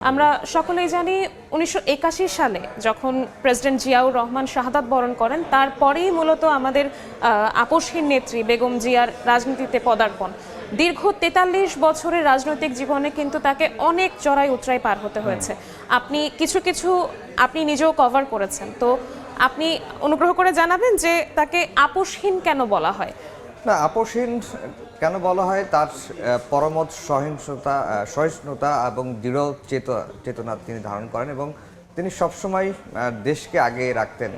আমরা সকলেই জানি ১৯৮১ সালে যখন প্রেসিডেন্ট জিয়াউর রহমান শাহাদাত বরণ করেন তারপরেই মূলত আমাদের আপসহীন নেত্রী বেগম জিয়ার রাজনীতিতে পদার্পণ। দীর্ঘ ৪৩ বছরের রাজনৈতিক জীবনে কিন্তু তাকে অনেক চড়াই উতরাই পার হতে হয়েছে। আপনি আপনি নিজেও কভার করেছেন, তো আপনি অনুগ্রহ করে জানাবেন যে তাকে আপসহীন কেন বলা হয়? না, আপসহীন কেন বলা হয়, তার পরমত সহিষ্ণুতা এবং দৃঢ় চেতনা তিনি ধারণ করেন এবং তিনি সবসময় দেশকে আগে রাখতেন।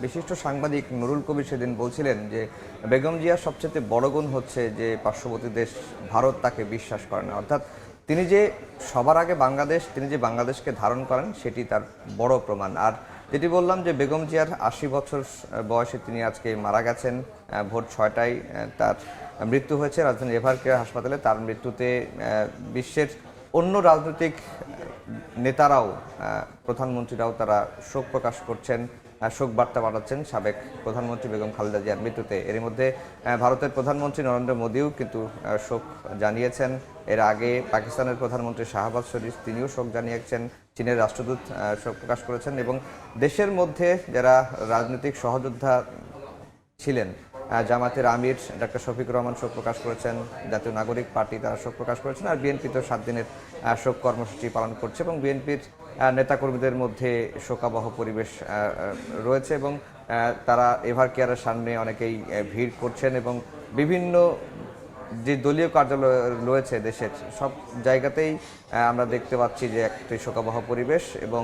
বিশিষ্ট সাংবাদিক নুরুল কবির সেদিন বলছিলেন যে বেগম জিয়ার সবচেয়ে বড় গুণ হচ্ছে যে পার্শ্ববর্তী দেশ ভারত তাকে বিশ্বাস করে না। অর্থাৎ তিনি যে সবার আগে তিনি যে বাংলাদেশকে ধারণ করেন সেটি তার বড় প্রমাণ। আর যেটি বললাম যে বেগম জিয়ার ৮০ বছর বয়সে তিনি আজকে মারা গেছেন। ভোর ৬টায় তার মৃত্যু হয়েছে রাজধানীর এভার কেয়ার হাসপাতালে। তার মৃত্যুতে বিশ্বের অন্য রাজনৈতিক নেতারাও, প্রধানমন্ত্রীরাও তারা শোক প্রকাশ করছেন, শোক বার্তা পাঠাচ্ছেন সাবেক প্রধানমন্ত্রী বেগম খালেদা জিয়ার মৃত্যুতে। এর মধ্যে ভারতের প্রধানমন্ত্রী নরেন্দ্র মোদীও কিন্তু শোক জানিয়েছেন। এর আগে পাকিস্তানের প্রধানমন্ত্রী শাহবাজ শরীফ তিনিও শোক জানিয়েছেন। চীনের রাষ্ট্রদূত শোক প্রকাশ করেছেন এবং দেশের মধ্যে যারা রাজনৈতিক সহযোদ্ধা ছিলেন, জামাতের আমির ডক্টর শফিকুর রহমান শোক প্রকাশ করেছেন, জাতীয় নাগরিক পার্টি তারা শোক প্রকাশ করেছেন, আর বিএনপি তো ৭ দিনের শোক কর্মসূচি পালন করছে এবং বিএনপির নেতাকর্মীদের মধ্যে শোকাবহ পরিবেশ রয়েছে এবং তারা এভার কেয়ারের সামনে অনেকেই ভিড় করছেন এবং বিভিন্ন যে দলীয় কার্যালয় রয়েছে দেশের সব জায়গাতেই আমরা দেখতে পাচ্ছি যে একটি শোকাবহ পরিবেশ এবং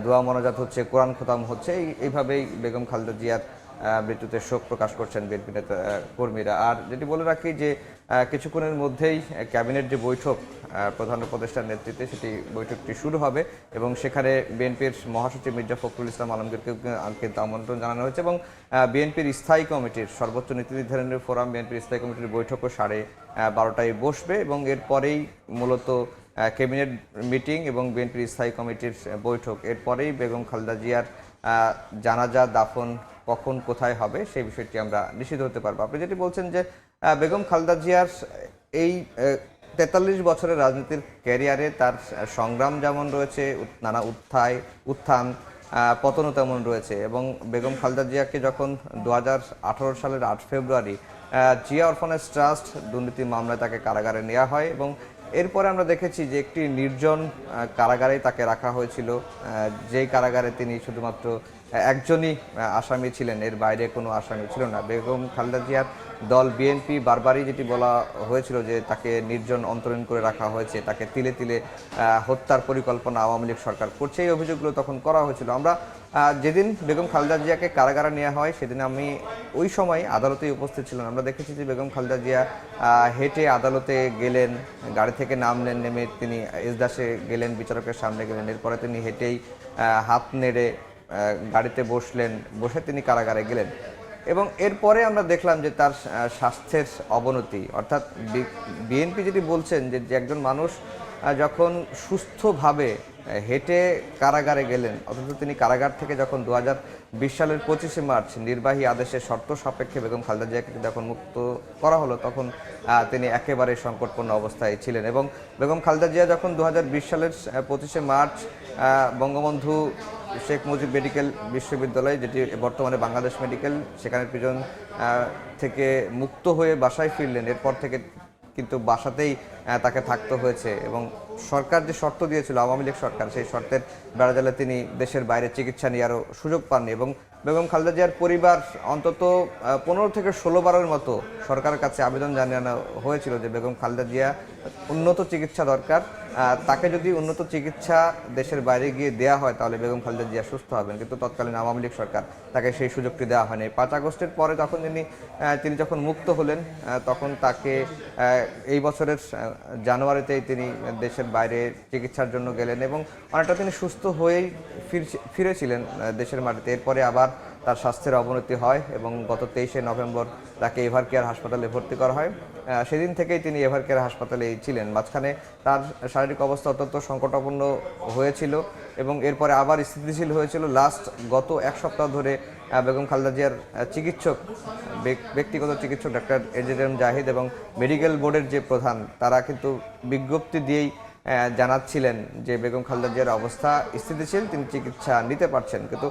দোয়া মোনাজাত হচ্ছে, কোরআন খতম হচ্ছে। এইভাবেই বেগম খালেদা জিয়ার মৃত্যুতে শোক প্রকাশ করছেন বিএনপি নেতা কর্মীরা। আর যেটি বলে রাখি যে কিছুক্ষণের মধ্যেই ক্যাবিনেট যে বৈঠক প্রধান উপদেষ্টার নেতৃত্বে সেটি বৈঠকটি শুরু হবে এবং সেখানে বিএনপির মহাসচিব মির্জা ফখরুল ইসলাম আলমগীরকে কিন্তু আমন্ত্রণ জানানো হয়েছে এবং বিএনপির স্থায়ী কমিটির সর্বোচ্চ নীতি নির্ধারণের ফোরাম বিএনপির স্থায়ী কমিটির বৈঠকও 12:30টায় বসবে এবং এরপরেই মূলত ক্যাবিনেট মিটিং এবং বিএনপির স্থায়ী কমিটির বৈঠক। এরপরেই বেগম খালেদা জিয়ার জানাজা দাফন কখন কোথায় হবে সেই বিষয়টি আমরা নিশ্চিত হতে পারবো। আপনি যেটি বলছেন যে বেগম খালেদা জিয়ার এই ৪৩ বছরের রাজনীতির ক্যারিয়ারে তার সংগ্রাম যেমন রয়েছে, নানা উত্থান পতনও তেমন রয়েছে এবং বেগম খালেদা জিয়াকে যখন ২০১৮ সালের ৮ ফেব্রুয়ারি জিয়া অরফানেজ ট্রাস্ট দুর্নীতি মামলায় তাকে কারাগারে নেওয়া হয় এবং এরপরে আমরা দেখেছি যে একটি নির্জন কারাগারে তাকে রাখা হয়েছিল, যেই কারাগারে তিনি শুধুমাত্র একজনই আসামি ছিলেন, এর বাইরে কোনো আসামি ছিল না। বেগম খালেদা জিয়ার দল বিএনপি বারবারই যেটি বলা হয়েছিল যে তাকে নির্জন অন্তরীণ করে রাখা হয়েছে, তাকে তিলে তিলে হত্যার পরিকল্পনা আওয়ামী লীগ সরকার করছে, এই অভিযোগগুলো তখন করা হয়েছিল। আমরা যেদিন বেগম খালেদা জিয়াকে কারাগারে নেওয়া হয় সেদিন আমি ওই সময় আদালতেই উপস্থিত ছিলাম। আমরা দেখেছি যে বেগম খালেদা জিয়া হেঁটে আদালতে গেলেন, গাড়ি থেকে নামলেন, নেমে তিনি এজলাসে গেলেন, বিচারকের সামনে গেলেন, এরপরে তিনি হেঁটেই হাত নেড়ে গাড়িতে বসে তিনি কারাগারে গেলেন এবং এরপরে আমরা দেখলাম যে তার স্বাস্থ্যের অবনতি। অর্থাৎ বিএনপি যেটি বলছেন যে একজন মানুষ যখন সুস্থভাবে হেঁটে কারাগারে গেলেন, অথচ তিনি কারাগার থেকে যখন ২০২০ সালের ২৫শে মার্চ নির্বাহী আদেশের শর্ত সাপেক্ষে বেগম খালেদা জিয়াকে যখন মুক্ত করা হলো তখন তিনি একেবারে সংকটপূর্ণ অবস্থায় ছিলেন এবং বেগম খালেদা জিয়া যখন ২০২০ সালের ২৫শে মার্চ বঙ্গবন্ধু শেখ মুজিব মেডিকেল বিশ্ববিদ্যালয়, যেটি বর্তমানে বাংলাদেশ মেডিকেল, সেখানে প্রিজন থেকে মুক্ত হয়ে বাসায় ফিরলেন, এরপর থেকে কিন্তু বাসাতেই তাকে থাকতে হয়েছে এবং সরকার যে শর্ত দিয়েছিল আওয়ামী লীগ সরকার, সেই শর্তের বেড়াজালে তিনি দেশের বাইরে চিকিৎসা নেওয়ারও সুযোগ পাননি এবং বেগম খালেদা জিয়ার পরিবার অন্তত ১৫ থেকে ১৬ বারের মতো সরকারের কাছে আবেদন জানানো হয়েছিল যে বেগম খালেদা জিয়া উন্নত চিকিৎসা দরকার, তাকে যদি উন্নত চিকিৎসা দেশের বাইরে গিয়ে দেওয়া হয় তাহলে বেগম খালেদা জিয়া সুস্থ হবেন, কিন্তু তৎকালীন আওয়ামী লীগ সরকার তাকে সেই সুযোগটি দেওয়া হয়নি। ৫ আগস্টের পরে তখন তিনি যখন মুক্ত হলেন তখন তাকে এই বছরের জানুয়ারিতেই তিনি দেশের বাইরে চিকিৎসার জন্য গেলেন এবং অনেকটা তিনি সুস্থ হয়েই ফিরেছিলেন দেশের মাটিতে। এরপরে আবার তার স্বাস্থ্যের অবনতি হয় এবং গত ২৩শে নভেম্বর তাকে এভার কেয়ার হাসপাতালে ভর্তি করা হয়। সেদিন থেকেই তিনি এভার কেয়ার হাসপাতালেই ছিলেন। মাঝখানে তার শারীরিক অবস্থা অত্যন্ত সংকটাপন্ন হয়েছিল এবং এরপরে আবার স্থিতিশীল হয়েছিল। গত ১ সপ্তাহ ধরে বেগম খালেদা জিয়ার ব্যক্তিগত চিকিৎসক ডাক্তার এজেড এম জাহিদ এবং মেডিকেল বোর্ডের যে প্রধান, তারা কিন্তু বিজ্ঞপ্তি দিয়েই জানাচ্ছিলেন যে বেগম খালেদা জিয়ার অবস্থা স্থিতিশীল, তিনি চিকিৎসা নিতে পারছেন। কিন্তু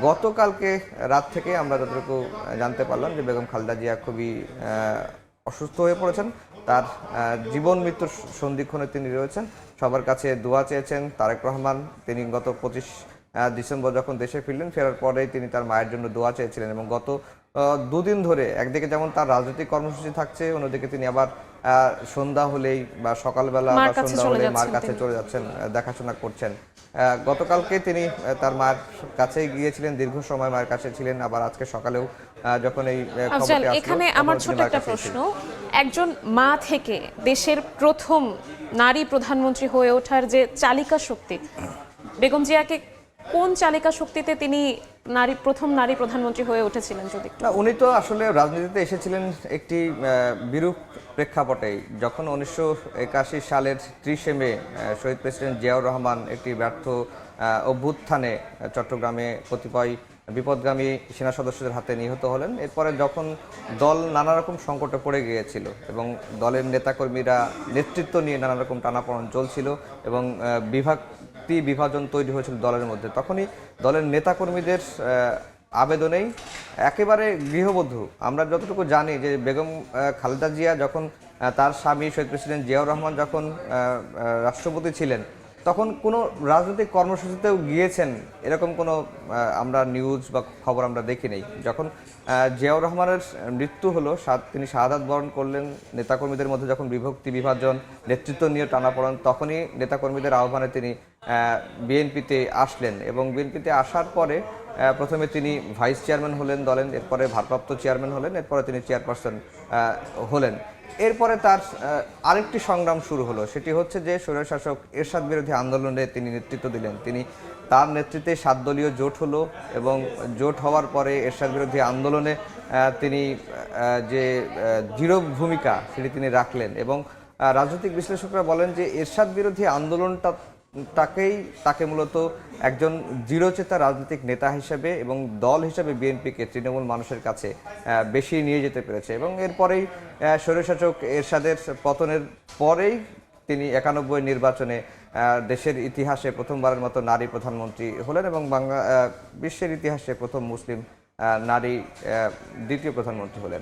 গতকালকে রাত থেকে আমরা যতটুকু জানতে পারলাম যে বেগম খালেদা জিয়া খুবই অসুস্থ হয়ে পড়েছেন। তার জীবন মৃত্যুর সন্ধিক্ষণে তিনি রয়েছেন। সবার কাছে দোয়া চেয়েছেন। তারেক রহমান তিনি গত 25 ডিসেম্বর যখন দেশে ফিরলেন, ফেরার পরেই তিনি তার মায়ের জন্য দোয়া চেয়েছিলেন এবং গত দুদিন ধরে একদিকে যেমন তার রাজনৈতিক কর্মসূচি থাকছে, অন্যদিকে তিনি আবার সন্ধ্যা হলেই বা সকালবেলা বা সন্ধ্যা হলে মার কাছে চলে যাচ্ছেন, দেখাশোনা করছেন। গতকালকে তিনি তার মার কাছে গিয়েছিলেন, দীর্ঘ সময় মায়ের কাছে ছিলেন। আবার আজকে সকালেও যখন এই আফজাল, খবরটি আসলো, এখানে আমার ছোট একটা প্রশ্ন, একজন মা থেকে দেশের প্রথম নারী প্রধানমন্ত্রী হয়ে ওঠার যে চালিকা শক্তি, বেগম জিয়াকে কোন চালিকা শক্তিতে তিনি প্রথম নারী প্রধানমন্ত্রী হয়ে উঠেছিলেন যদি একটু? না, উনি তো আসলে রাজনীতিতে এসেছিলেন একটি বিরূপ প্রেক্ষাপটেই। যখন 1981 সালের 30 মে শহীদ প্রেসিডেন্ট জিয়াউর রহমান একটি ব্যর্থ অভ্যুত্থানে চট্টগ্রামে কতিপয় বিপদগামী সেনা সদস্যদের হাতে নিহত হলেন, এরপরে যখন দল নানা রকম সংকটে পড়ে গিয়েছিল এবং দলের নেতাকর্মীরা নেতৃত্ব নিয়ে নানা রকম টানাপোড়েন চলছিল এবং বিভাজন তৈরি হয়েছিল দলের মধ্যে, তখনই দলের নেতাকর্মীদের আবেদনেই একেবারে গৃহবধূ, আমরা যতটুকু জানি যে বেগম খালেদা জিয়া যখন তার স্বামী শহীদ প্রেসিডেন্ট জিয়াউর রহমান যখন রাষ্ট্রপতি ছিলেন, তখন কোনো রাজনৈতিক কর্মসূচিতেও গিয়েছেন এরকম কোনো আমরা নিউজ বা খবর আমরা দেখি নেই। যখন জিয়াউর রহমানের মৃত্যু হলো, তিনি শাহাদাত বরণ করলেন, নেতাকর্মীদের মধ্যে যখন বিভাজন, নেতৃত্ব নিয়ে টানাপোড়েন, তখনই নেতাকর্মীদের আহ্বানে তিনি বিএনপিতে আসলেন এবং বিএনপিতে আসার পরে প্রথমে তিনি ভাইস চেয়ারম্যান হলেন দলের, এরপরে ভারপ্রাপ্ত চেয়ারম্যান হলেন, এরপরে তিনি চেয়ারপারসন হলেন। এরপরে তার আরেকটি সংগ্রাম শুরু হলো, সেটি হচ্ছে যে স্বৈরশাসক এরশাদ বিরোধী আন্দোলনে তিনি নেতৃত্ব দিলেন। তার নেতৃত্বে 7 দলীয় জোট হলো এবং জোট হওয়ার পরে এরশাদ বিরোধী আন্দোলনে তিনি যে দৃঢ় ভূমিকা সেটি তিনি রাখলেন এবং রাজনৈতিক বিশ্লেষকরা বলেন যে এরশাদ বিরোধী তাকে মূলত একজন দৃঢ়চেতা রাজনৈতিক নেতা হিসেবে এবং দল হিসেবে বিএনপিকে তৃণমূল মানুষের কাছে বেশি নিয়ে যেতে পেরেছে এবং এরপরেই স্বৈরশাসক এরশাদের পতনের পরেই তিনি 91 নির্বাচনে দেশের ইতিহাসে প্রথমবারের মতো নারী প্রধানমন্ত্রী হলেন এবং বিশ্বের ইতিহাসে প্রথম মুসলিম নারী দ্বিতীয় প্রধানমন্ত্রী হলেন।